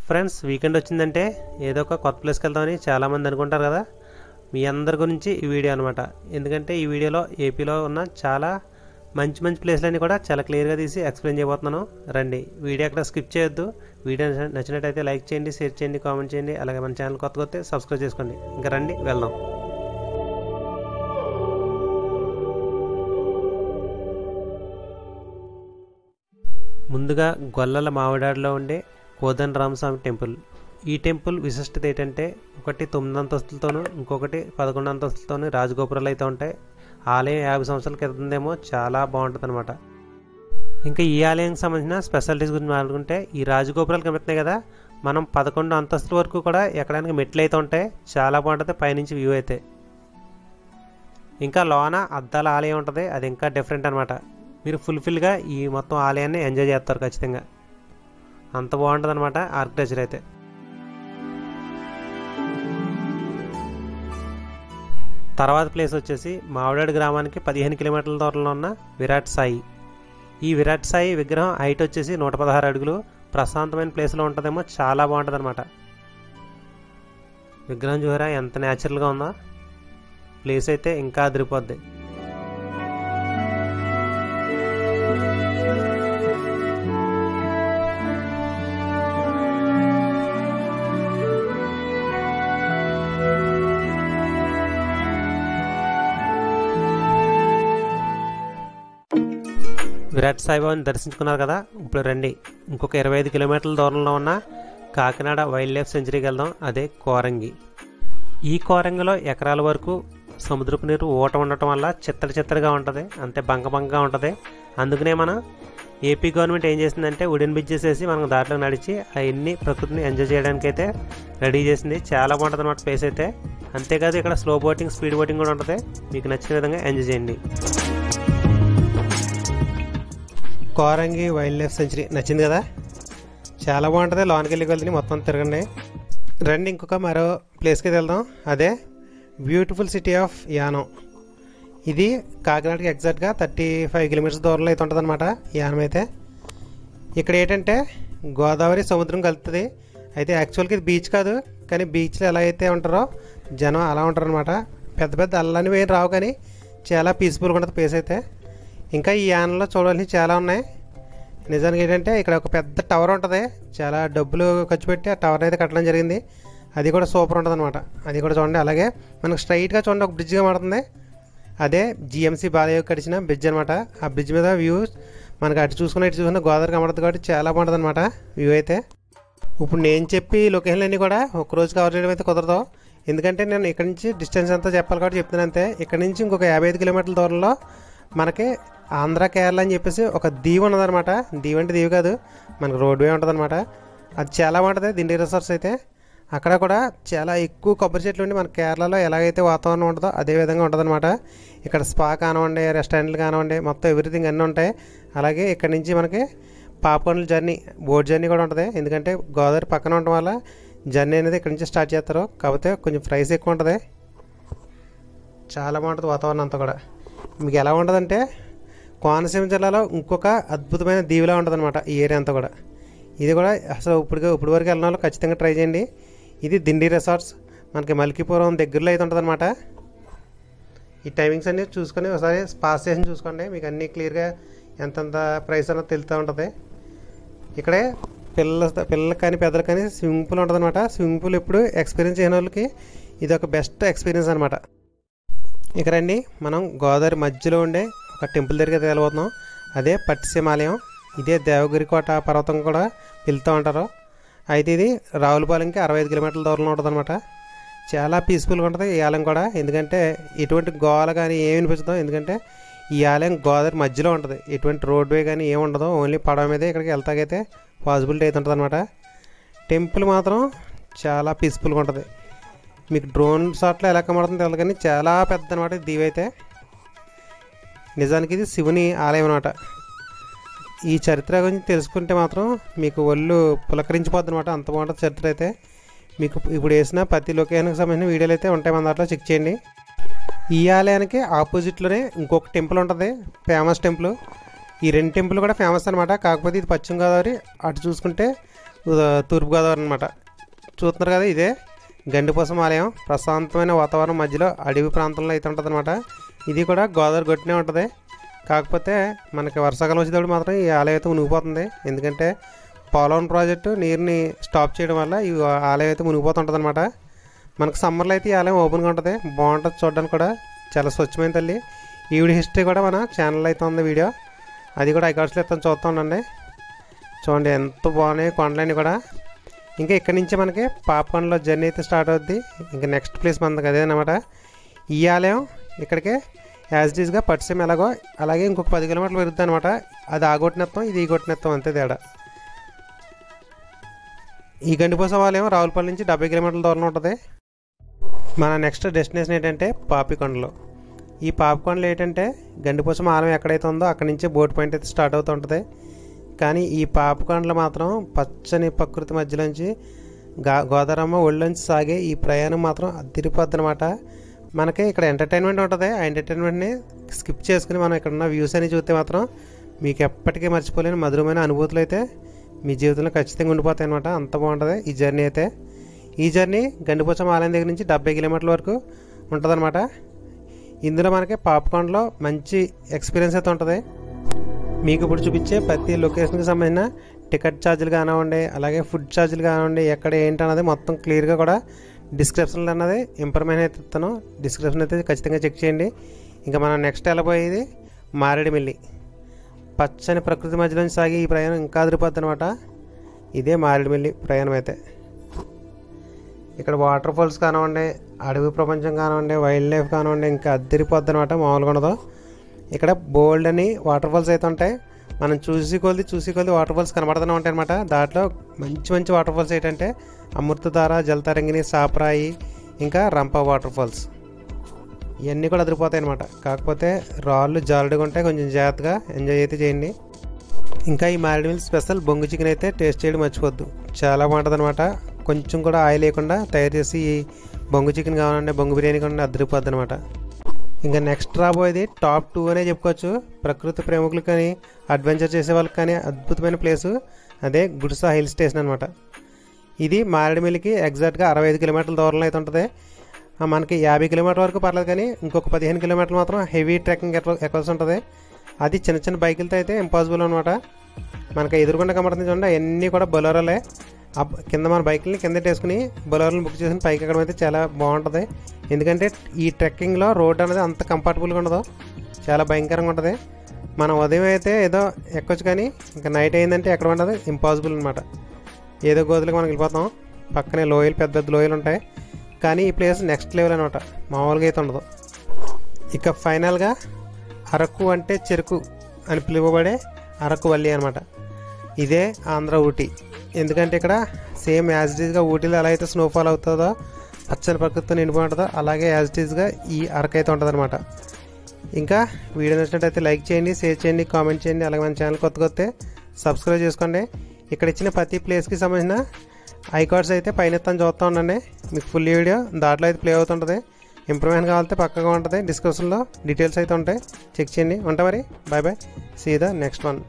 Friends, weekend వచ్చిందంటే ఏదో ఒక కొత్త ప్లేస్కి వెళ్తామని చాలామంది అనుకుంటారు కదా. మీ అందరి గురించి ఈ వీడియో అనమాట. ఎందుకంటే ఈ వీడియోలో ఏపీలో ఉన్న చాలా మంచి మంచి ప్లేస్లన్నీ కూడా చాలా క్లియర్గా తీసి ఎక్స్ప్లెయిన్ చేయబోతున్నాను. రండి, వీడియో అక్కడ స్కిప్ చేయొద్దు. వీడియో నచ్చినట్టయితే లైక్ చేయండి, షేర్ చేయండి, కామెంట్ చేయండి. అలాగే మన ఛానల్ కొత్తగా వస్తే సబ్స్క్రైబ్ చేసుకోండి. ఇంకా రండి వెళ్దాం. ముందుగా గొల్లల మామిడాడిలో ఉండే కోదండరామస్వామి టెంపుల్. ఈ టెంపుల్ విశిష్టత ఏంటంటే, ఒకటి 9 అంతస్తులతోనూ, ఇంకొకటి 11 అంతస్తులతోనూ రాజగోపురాలు అయితే ఉంటాయి. ఆలయం 50 సంవత్సరాల క్రితందేమో చాలా బాగుంటుంది అనమాట. ఇంకా ఈ ఆలయానికి సంబంధించిన స్పెషాలిటీస్ గురించి మాట్లాడుకుంటే, ఈ రాజగోపురాలు కనిపిస్తున్నాయి కదా, మనం 11 అంతస్తుల వరకు కూడా ఎక్కడానికి మెట్లు అయితే ఉంటాయి. చాలా బాగుంటుంది పైనుంచి వ్యూ అయితే. ఇంకా లోన అద్దాల ఆలయం ఉంటుంది, అది ఇంకా డిఫరెంట్ అనమాట. మీరు ఫుల్ఫిల్గా ఈ మొత్తం ఆలయాన్ని ఎంజాయ్ చేస్తారు ఖచ్చితంగా. అంత బాగుంటుంది అనమాట ఆర్కిటెక్చర్ అయితే. తర్వాత ప్లేస్ వచ్చేసి మామిడాడు గ్రామానికి 15 కిలోమీటర్ల దూరంలో ఉన్న విరాట్ సాయి. ఈ విరాట్ సాయి విగ్రహం హైట్ వచ్చేసి 116 అడుగులు. ప్రశాంతమైన ప్లేస్లో ఉంటుందేమో, చాలా బాగుంటుంది అనమాట. విగ్రహం చూసారా ఎంత న్యాచురల్గా ఉందో. ప్లేస్ అయితే ఇంకా అదిరిపోద్ది. విరాట్ సాయిబాబాని దర్శించుకున్నారు కదా. ఇప్పుడు రండి, ఇంకొక 25 కిలోమీటర్ల దూరంలో ఉన్న కాకినాడ వైల్డ్ లైఫ్ సెంచరీకి వెళ్దాం. అదే కోరంగి. ఈ కోరంగిలో ఎకరాల వరకు సముద్రపు నీరు ఊట ఉండటం వల్ల చిత్తడిగా ఉంటుంది, అంతే బంకగా ఉంటుంది. అందుకనే మన ఏపీ గవర్నమెంట్ ఏం చేసిందంటే, వుడెన్ బ్రిడ్జెస్ వేసి మనం దాంట్లో నడిచి అవన్నీ ప్రకృతిని ఎంజాయ్ చేయడానికి అయితే రెడీ చేసింది. చాలా బాగుంటుంది అన్నమాట ప్లేస్ అయితే. అంతేకాదు ఇక్కడ స్లో బోటింగ్, స్పీడ్ బోటింగ్ కూడా ఉంటుంది. మీకు నచ్చిన విధంగా ఎంజాయ్ చేయండి. కోరంగి వైల్డ్ లైఫ్ సెంచరీ నచ్చింది కదా, చాలా బాగుంటుంది. లోనికి వెళ్ళి వెళ్తే మొత్తం తిరగండి. రండి, ఇంకొక మరో ప్లేస్కి వెళ్దాం. అదే బ్యూటిఫుల్ సిటీ ఆఫ్ యానం. ఇది కాకినాడకి ఎగ్జాక్ట్గా 35 కిలోమీటర్స్ దూరంలో అయితే ఉంటుంది అనమాట యానం అయితే. ఇక్కడ ఏంటంటే గోదావరి సముద్రం కలుస్తుంది. అయితే యాక్చువల్గా ఇది బీచ్ కాదు, కానీ బీచ్లో ఎలా అయితే ఉంటారో జనం అలా ఉంటారు అనమాట. పెద్ద పెద్ద అల్లని వేరు రావు, కానీ చాలా పీస్ఫుల్గా ఉంటుంది ప్లేస్ అయితే. ఇంకా ఈ యానంలో చూడాల్సి చాలా ఉన్నాయి. నిజానికి ఏంటంటే ఇక్కడ ఒక పెద్ద టవర్ ఉంటుంది. చాలా డబ్బులు ఖర్చు పెట్టి ఆ టవర్ అయితే కట్టడం జరిగింది. అది కూడా సూపర్ ఉంటుంది అనమాట. అది కూడా చూడండి. అలాగే మనకు స్ట్రైట్గా చూడండి ఒక బ్రిడ్జ్గా మారుతుంది. అదే జిఎంసీ బాలయ్య కట్టించిన బ్రిడ్జ్ అనమాట. ఆ బ్రిడ్జ్ మీద వ్యూ మనకు అటు చూసుకున్న గోదావరి కనబడుతుంది కాబట్టి చాలా బాగుంటుంది అనమాట వ్యూ అయితే. ఇప్పుడు నేను చెప్పి లొకేషన్లు అన్నీ కూడా ఒకరోజు కవర్ చేయడం అయితే కుదరదు. ఎందుకంటే నేను ఇక్కడ నుంచి డిస్టెన్స్ అంతా చెప్పాలి కాబట్టి చెప్తున్నాను అంతే. ఇక్కడ నుంచి ఇంకొక 55 కిలోమీటర్ల దూరంలో మనకి ఆంధ్ర కేరళ అని చెప్పేసి ఒక దీవి ఉన్నదనమాట. దీవి అంటే దీవి కాదు, మనకు రోడ్వే ఉంటుంది అనమాట. అది చాలా బాగుంటుంది. దిండి రిసార్ట్స్ అయితే అక్కడ కూడా చాలా ఎక్కువ కొబ్బరి చెట్లు ఉండి మన కేరళలో ఎలాగైతే వాతావరణం ఉంటుందో అదే విధంగా ఉంటుంది అనమాట. ఇక్కడ స్పా కానివ్వండి, రెస్టారెంట్లు కానివ్వండి, మొత్తం ఎవ్రీథింగ్ అన్నీ ఉంటాయి. అలాగే ఇక్కడ నుంచి మనకి పాపకొండల జర్నీ, బోట్ జర్నీ కూడా ఉంటుంది. ఎందుకంటే గోదావరి పక్కన ఉండటం వల్ల జర్నీ అనేది ఇక్కడ నుంచి స్టార్ట్ చేస్తారు. కాకపోతే కొంచెం ప్రైస్ ఎక్కువ ఉంటుంది. చాలా బాగుంటుంది వాతావరణం అంతా కూడా. మీకు ఎలా ఉంటుందంటే కోనసీమ జిల్లాలో ఇంకొక అద్భుతమైన దీవిలా ఉంటుంది అనమాట ఈ ఏరియా అంతా కూడా. ఇది కూడా అసలు ఇప్పుడు వరకు వెళ్ళిన వాళ్ళు ఖచ్చితంగా ట్రై చేయండి. ఇది దిండి రిసార్ట్స్, మనకి మల్కీపురం దగ్గరలో అయితే ఉంటుంది అనమాట. ఈ టైమింగ్స్ అన్నీ చూసుకొని ఒకసారి పాస్ చేసి చూసుకోండి, మీకు అన్నీ క్లియర్గా ఎంతంత ప్రైస్ అన్నది తెలుస్తూ ఉంటుంది. ఇక్కడే పిల్లలకి కానీ పెద్దలకు కానీ స్విమ్మింగ్ పూల్ ఉంటుంది అనమాట. స్విమ్మింగ్ పూల్ ఎప్పుడు ఎక్స్పీరియన్స్ అయిన వాళ్ళకి ఇది ఒక బెస్ట్ ఎక్స్పీరియన్స్ అనమాట. ఇక రండి, మనం గోదావరి మధ్యలో ఉండే ఒక టెంపుల్ దగ్గరికి వెళ్ళబోతున్నాం. అదే పట్టిసీమాలయం. ఇదే దేవగిరికోట పర్వతం కూడా వెళ్తూ ఉంటారు. అయితే ఇది రావులపాలెంకి 65 కిలోమీటర్ల దూరంలో ఉంటుంది అనమాట. చాలా పీస్ఫుల్గా ఉంటుంది ఈ ఆలయం కూడా. ఎందుకంటే ఎటువంటి గోల కానీ ఏమి వినిపించదు. ఎందుకంటే ఈ ఆలయం గోదావరి మధ్యలో ఉంటుంది. ఎటువంటి రోడ్వే కానీ ఏమి ఉండదు. ఓన్లీ పడవ మీదే ఇక్కడికి వెళ్తాకైతే పాసిబిలిటీ అయితే ఉంటుంది అనమాట. టెంపుల్ మాత్రం చాలా పీస్ఫుల్గా ఉంటుంది. మీకు డ్రోన్ షాట్లో ఎలా కనబడుతుంది తెలియదు, కానీ చాలా పెద్ద అనమాట దీవి అయితే. నిజానికి ఇది శివుని ఆలయం అనమాట. ఈ చరిత్ర గురించి తెలుసుకుంటే మాత్రం మీకు ఒళ్ళు పులకరించిపోద్ది అనమాట. అంత బాగుంటుంది చరిత్ర అయితే. మీకు ఇప్పుడు వేసిన ప్రతి లొకేషన్కి సంబంధించిన వీడియోలు అయితే ఉంటాయి మన దాంట్లో, చెక్ చేయండి. ఈ ఆలయానికి ఆపోజిట్లోనే ఇంకొక టెంపుల్ ఉంటుంది, ఫేమస్ టెంపుల్. ఈ 2 టెంపుల్ కూడా ఫేమస్ అనమాట. కాకపోతే ఇది పశ్చిమ గోదావరి, అటు చూసుకుంటే తూర్పుగోదావరి అనమాట. చూస్తున్నారు కదా, ఇదే గండిపోసం ఆలయం. ప్రశాంతమైన వాతావరణం మధ్యలో అడవి ప్రాంతంలో అయితే ఉంటుంది అనమాట. ఇది కూడా గోదావరి గొట్టినే ఉంటుంది. కాకపోతే మనకి వర్షాకాలం వచ్చేటప్పుడు మాత్రం ఈ ఆలయం అయితే మునిగిపోతుంది. ఎందుకంటే పోలవరం ప్రాజెక్టు నీరుని స్టాప్ చేయడం వల్ల ఈ ఆలయం అయితే మునిగిపోతుంటుంది అనమాట. మనకు సమ్మర్లో అయితే ఈ ఆలయం ఓపెన్గా ఉంటుంది, బాగుంటుంది చూడడానికి కూడా. చాలా స్వచ్ఛమైన తల్లి. ఈ వీడియో హిస్టరీ కూడా మన ఛానల్లో అయితే ఉంది వీడియో, అది కూడా ఐకార్డ్స్లో ఇస్తాను, చూస్తూ ఉండండి. చూడండి ఎంత బాగున్నాయి కొండలన్నీ కూడా. ఇంకా ఇక్కడి నుంచి మనకి పాపకొండలో జర్నీ అయితే స్టార్ట్ అవుద్ది. ఇంకా నెక్స్ట్ ప్లేస్ మనకి అదేనమాట. ఈ ఆలయం ఇక్కడికే యాజ్ ఇట్ ఈస్గా పట్టిసీమ ఎలాగో అలాగే ఇంకొక 10 కిలోమీటర్లు పెరుగుతుంది అనమాట. అది ఆ గొట్టినెత్తం, ఇది ఈ గొట్టినెత్తం, అంతే తేడా. ఈ గండిపోసం ఆలయం రావులపల్లి నుంచి 70 కిలోమీటర్ల దూరంలో ఉంటుంది. మన నెక్స్ట్ డెస్టినేషన్ ఏంటంటే పాపికొండలు. ఈ పాపికొండలు ఏంటంటే గండిపోసం ఆలయం ఎక్కడైతే ఉందో అక్కడి నుంచి బోట్ పాయింట్ అయితే స్టార్ట్ అవుతూ ఉంటుంది. కానీ ఈ పాపికొండలు మాత్రం పచ్చని ప్రకృతి మధ్యలోంచి గోదావరమ్మ ఒళ్ళోంచి సాగే ఈ ప్రయాణం మాత్రం అదిరిపోద్ది అనమాట. మనకి ఇక్కడ ఎంటర్టైన్మెంట్ ఉంటుంది. ఆ ఎంటర్టైన్మెంట్ని స్కిప్ చేసుకుని మనం ఇక్కడ ఉన్న వ్యూస్ అని చూస్తే మాత్రం మీకు ఎప్పటికీ మర్చిపోలేని మధురమైన అనుభూతులు అయితే మీ జీవితంలో ఖచ్చితంగా ఉండిపోతాయి అనమాట. అంత బాగుంటుంది ఈ జర్నీ అయితే. ఈ జర్నీ గండిపోసం ఆలయం దగ్గర నుంచి 70 కిలోమీటర్ల వరకు ఉంటుందన్నమాట. ఇందులో మనకి పాపికొండలో మంచి ఎక్స్పీరియన్స్ అయితే ఉంటుంది. మీకు ఇప్పుడు చూపించే ప్రతి లొకేషన్కి సంబంధించిన టికెట్ ఛార్జీలు కానివ్వండి, అలాగే ఫుడ్ ఛార్జీలు కానివ్వండి, ఎక్కడ ఏంటి అన్నది మొత్తం క్లియర్గా కూడా డిస్క్రిప్షన్లో అన్నది ఇన్ఫర్మేషన్ అయితే ఇస్తాను. డిస్క్రిప్షన్ అయితే ఖచ్చితంగా చెక్ చేయండి. ఇంకా మనం నెక్స్ట్ వెళ్ళబోయేది మారేడుమిల్లి. పచ్చని ప్రకృతి మధ్యలోంచి సాగి ఈ ప్రయాణం ఇంకా అదిరిపోద్ది అనమాట. ఇదే మారేడుమిల్లి ప్రయాణం అయితే. ఇక్కడ వాటర్ ఫాల్స్ కానివ్వండి, అడవి ప్రపంచం కానివ్వండి, వైల్డ్ లైఫ్ కానివ్వండి, ఇంకా అదిరిపోద్ది అనమాట, మామూలుగా ఉండదు. ఇక్కడ బోల్డ్ అని వాటర్ ఫాల్స్ అయితే ఉంటాయి. మనం చూసి కొద్ది వాటర్ ఫాల్స్ కనబడుతూనే ఉంటాయి అనమాట. దాంట్లో మంచి వాటర్ ఫాల్స్ ఏంటంటే అమృతధార, జలతరంగిణి, సాప్రాయి, ఇంకా రంప వాటర్ ఫాల్స్. ఇవన్నీ కూడా అదిరిపోతాయి అనమాట. కాకపోతే రాళ్ళు జారుడుగా ఉంటాయి, కొంచెం జాగ్రత్తగా ఎంజాయ్ అయితే చేయండి. ఇంకా ఈ మారేడుమిల్లి స్పెషల్ బొంగు చికెన్ అయితే టేస్ట్ చేయడం మర్చిపోద్దు, చాలా బాగుంటుంది అనమాట. కొంచెం కూడా ఆయిల్ లేకుండా తయారు చేసి ఈ బొంగు చికెన్ కావాలంటే బొంగు బిర్యానీ కావాలంటే అదిరిపోద్ది అనమాట. ఇంకా నెక్స్ట్ రాబోయేది టాప్ 2 అనే చెప్పుకోవచ్చు. ప్రకృతి ప్రేమికులు కానీ అడ్వెంచర్ చేసే వాళ్ళకి కానీ అద్భుతమైన ప్లేసు అదే గుడిసా హిల్ స్టేషన్ అనమాట. ఇది మారేడుమిల్లికి ఎగ్జాక్ట్గా 65 కిలోమీటర్ల దూరంలో అయితే ఉంటుంది. మనకి 50 కిలోమీటర్ల వరకు పర్లేదు, కానీ ఇంకొక 15 కిలోమీటర్లు మాత్రం హెవీ ట్రెక్కింగ్ ఎక్కాల్సి ఉంటుంది. అది చిన్న బైకులతో అయితే ఇంపాసిబుల్ అనమాట. మనకి ఎదురుకుండా కనబడుతుంది చూడండి, అవన్నీ కూడా బొలెరోలే. కింద మన బైక్ని కింద వేసుకుని బొలెరోని బుక్ చేసుకుని పైకి ఎక్కడం అయితే చాలా బాగుంటుంది. ఎందుకంటే ఈ ట్రెక్కింగ్లో రోడ్ అనేది అంత కంఫర్టబుల్గా ఉండదు, చాలా భయంకరంగా ఉంటుంది. మనం ఉదయం అయితే ఏదో ఎక్కొచ్చు, కానీ ఇంకా నైట్ అయిందంటే ఎక్కడ ఉండదు, ఇంపాసిబుల్ అనమాట. ఏదో గోతులకు మనం వెళ్ళిపోతాం. పక్కనే లోయలు, పెద్ద లోయలు ఉంటాయి. కానీ ఈ ప్లేస్ నెక్స్ట్ లెవెల్ అనమాట, మామూలుగా అయితే ఉండదు. ఇక ఫైనల్గా అరకు అంటే చెరుకు అని పిలువబడే అరకు వల్లి అనమాట. ఇదే ఆంధ్ర ఊటీ. ఎందుకంటే ఇక్కడ సేమ్ యాజ్ ఇట్ ఈజ్గా ఊటీలో ఎలా అయితే స్నోఫాల్ అవుతుందో, పచ్చని ప్రకృతితో నిండిపోయి ఉంటుందో, అలాగే యాజ్ ఇట్ ఈజ్గా ఈ అరకు అయితే ఉంటుంది అనమాట. ఇంకా వీడియో నచ్చినట్టయితే లైక్ చేయండి, షేర్ చేయండి, కామెంట్ చేయండి. అలాగే మన ఛానల్ కొత్త సబ్స్క్రైబ్ చేసుకోండి. ఇక్కడ ఇచ్చిన ప్రతి ప్లేస్కి సంబంధించిన ఐకార్డ్స్ అయితే పైన చూస్తూ ఉండండి. మీకు ఫుల్ వీడియో దాంట్లో అయితే ప్లే అవుతుంటుంది. ఇంప్రూవ్మెంట్ కావాలంటే పక్కగా ఉంటుంది, డిస్క్రిప్షన్లో డీటెయిల్స్ అయితే ఉంటాయి, చెక్ చేయండి. ఉంటా మరి, bye see the next one.